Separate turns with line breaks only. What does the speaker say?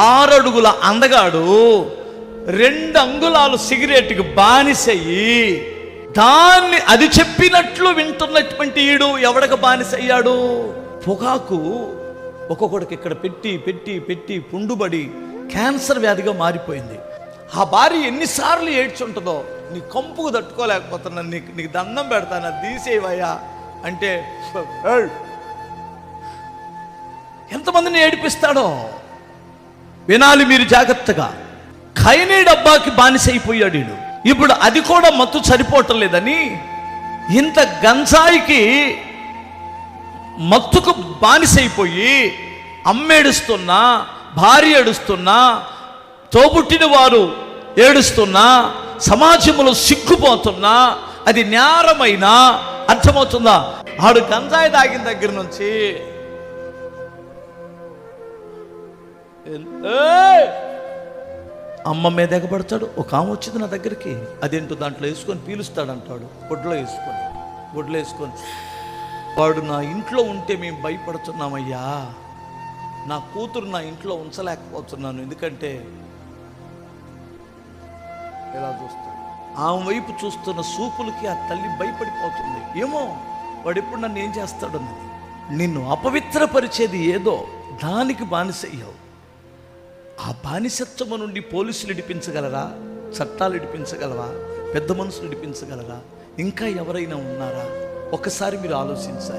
6 అడుగుల అందగాడు 2 అంగుళాలు సిగరెట్కి బానిసయ్యి దాన్ని అది చెప్పినట్లు వింటున్నటువంటి ఈడు ఎవడకు బానిసయ్యాడు? పొగాకు ఒక్కొక్కడికి ఇక్కడ పెట్టి పెట్టి పెట్టి పుండుబడి క్యాన్సర్ వ్యాధిగా మారిపోయింది. ఆ భార్య ఎన్నిసార్లు ఏడ్చుంటుందో, నీ కంపుకు తట్టుకోలేకపోతున్నా, నీకు దండం పెడతాను, అది తీసేవయ్యా అంటే ఎంతమందిని ఏడిపిస్తాడో వినాలి మీరు జాగ్రత్తగా. ఖైనీ డబ్బాకి బానిసైపోయాడు వీడు. ఇప్పుడు అది కూడా మత్తు సరిపోవటం లేదని ఇంత గంజాయికి మత్తుకు బానిసైపోయి అమ్మేడుస్తున్నా, భార్య ఏడుస్తున్నా, తోబుట్టిన వారు ఏడుస్తున్నా, సమాజంలో సిగ్గుపోతున్నా, అది నేరమైనా అర్థమవుతుందా? ఆడు గంజాయి తాగిన దగ్గర నుంచి అమ్మ మీద ఎగబడతాడు. ఒక ఆమె వచ్చింది నా దగ్గరికి, అదేంటో దాంట్లో వేసుకొని పీలుస్తాడంటాడు, గుడ్లో వేసుకొని వాడు నా ఇంట్లో ఉంటే మేము భయపడుతున్నామయ్యా, నా కూతురు నా ఇంట్లో ఉంచలేకపోతున్నాను, ఎందుకంటే ఎలా చూస్తాడు, ఆమె వైపు చూస్తున్న సూపులకి ఆ తల్లి భయపడిపోతుంది. ఏమో వాడు ఎప్పుడు నన్ను ఏం చేస్తాడన్నది. నిన్ను అపవిత్రపరిచేది ఏదో దానికి బానిసయ్యావు. ఆ బానిసత్వము నుండి పోలీసులు ఇడిపించగలరా? చట్టాలు ఇడిపించగలవా? పెద్ద మనుషులు ఇడిపించగలరా? ఇంకా ఎవరైనా ఉన్నారా? ఒకసారి మీరు ఆలోచించాలి.